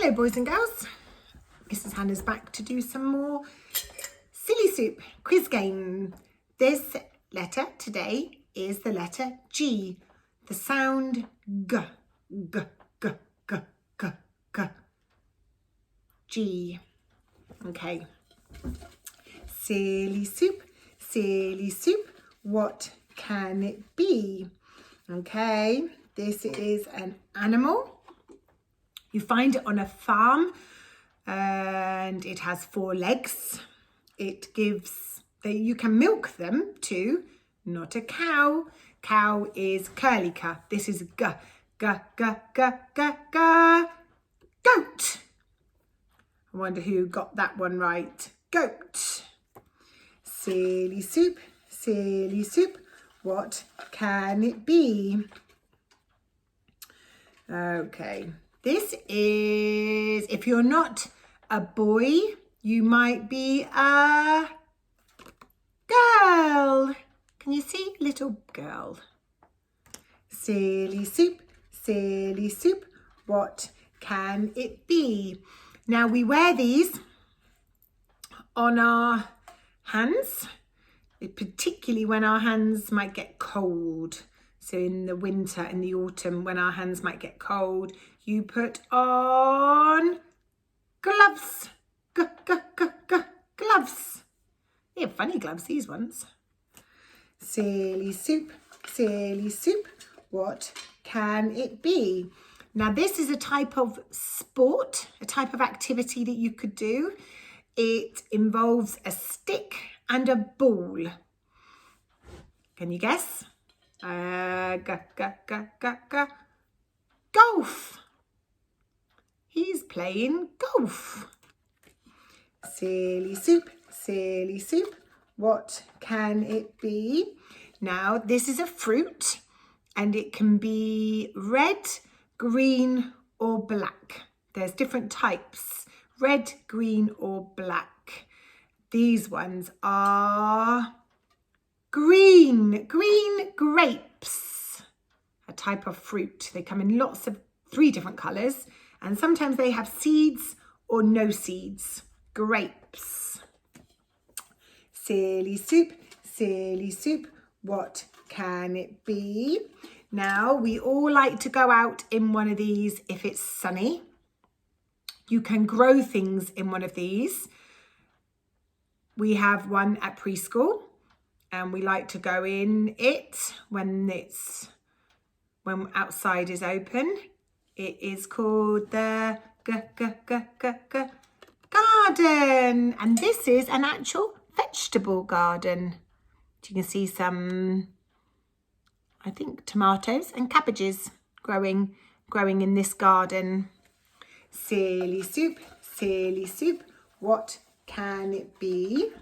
Hello boys and girls, Mrs. Hannah's back to do some more Silly Soup quiz game. This letter today is the letter G, the sound G, G, G, G, G, G, G. Okay, silly soup, what can it be? Okay, this is an animal. You find it on a farm and it has 4 legs. It gives, you can milk them too, not a cow. Cow is curly-ca. This is g, g, g, g, g, g, goat. I wonder who got that one right. Goat. Silly soup, what can it be? Okay. This is, if you're not a boy, you might be a girl. Can you see? Little girl. Silly soup, what can it be? Now we wear these on our hands, particularly when our hands might get cold. So in the winter and the autumn, when our hands might get cold, you put on gloves. Gloves. Yeah, funny gloves, these ones. Silly soup, what can it be? Now this is a type of sport, a type of activity that you could do. It involves a stick and a ball. Can you guess? Golf. He's playing golf. Silly soup, what can it be? Now, this is a fruit and it can be red, green or black. There's different types, red, green or black. These ones are green grapes, a type of fruit. They come in lots of 3 different colours and sometimes they have seeds or no seeds. Grapes. Silly soup, what can it be? Now we all like to go out in one of these if it's sunny. You can grow things in one of these. We have one at preschool and we like to go in it when outside is open. It is called the garden, and this is an actual vegetable garden. You can see some, I think, tomatoes and cabbages growing in this garden. Silly soup, what can it be?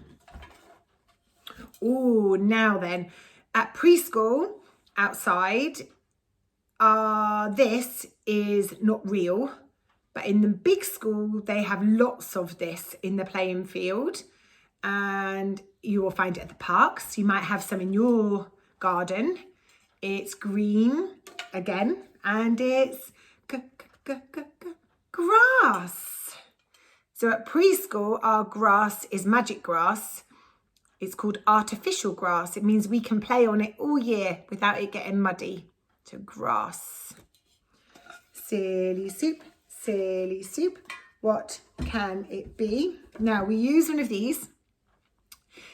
Oh, now then, at preschool outside, this is not real, but in the big school they have lots of this in the playing field, and you will find it at the parks. You might have some in your garden. It's green again and it's grass. So at preschool our grass is magic grass. It's called artificial grass. It means we can play on it all year without it getting muddy. So grass. Silly soup, what can it be? Now we use one of these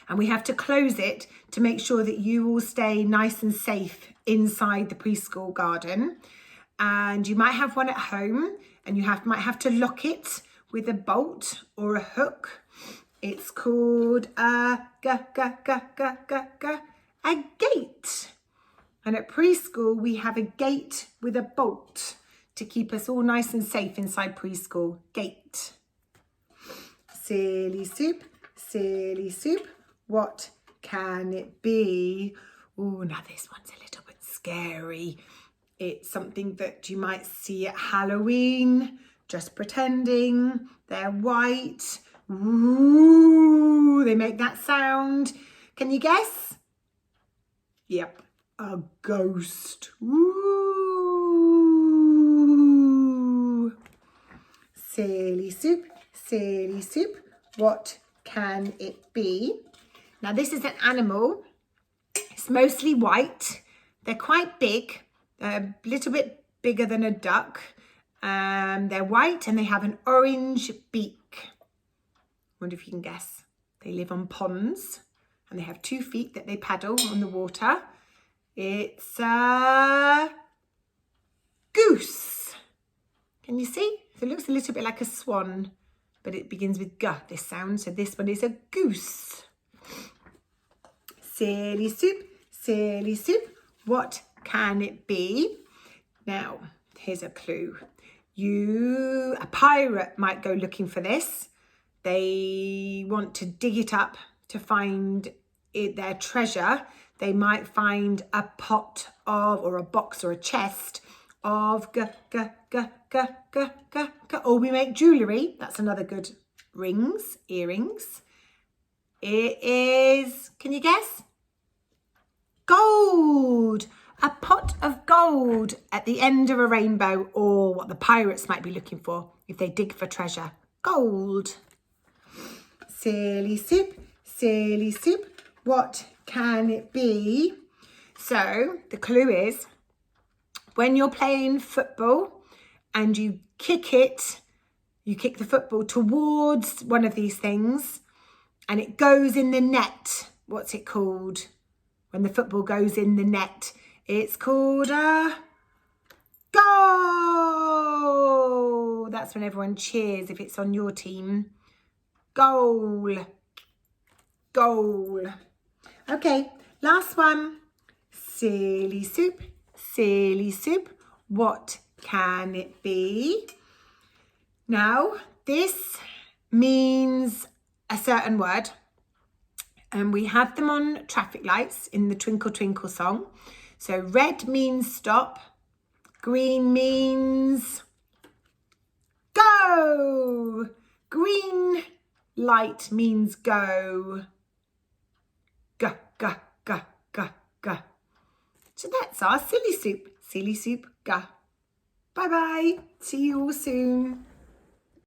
and we have to close it to make sure that you all stay nice and safe inside the preschool garden. And you might have one at home and you might have to lock it with a bolt or a hook. It's called a gate. And at preschool, we have a gate with a bolt to keep us all nice and safe inside preschool. Gate. Silly soup, what can it be? Oh, now this one's a little bit scary. It's something that you might see at Halloween. Just pretending. They're white. Ooh, they make that sound. Can you guess? Yep. A ghost. Ooh. silly soup, silly soup. What can it be? Now this is an animal. It's mostly white. They're quite big. They're a little bit bigger than a duck. They're white and they have an orange beak. Wonder if you can guess. They live on ponds and they have 2 feet that they paddle on the water. It's a goose. Can you see? So it looks a little bit like a swan, but it begins with G, this sound. So this one is a goose. Silly soup, silly soup. What can it be? Now, here's a clue. A pirate might go looking for this. They want to dig it up to find their treasure. They might find a pot of, or a box or a chest of or we make jewellery. That's another good rings, earrings. It is, can you guess? Gold. A pot of gold at the end of a rainbow, or what the pirates might be looking for if they dig for treasure. Gold. Silly soup, silly soup. What can it be? So the clue is, when you're playing football and you kick the football towards one of these things and it goes in the net. What's it called? When the football goes in the net, it's called a goal. That's when everyone cheers if it's on your team. Goal. Goal. Okay, last one. Silly soup, silly soup. What can it be? Now, this means a certain word. And we have them on traffic lights in the Twinkle Twinkle song. So red means stop. Green means go. Green light means go. Go, go, go, go, go. So that's our silly soup. Silly soup, go. Bye-bye. See you all soon.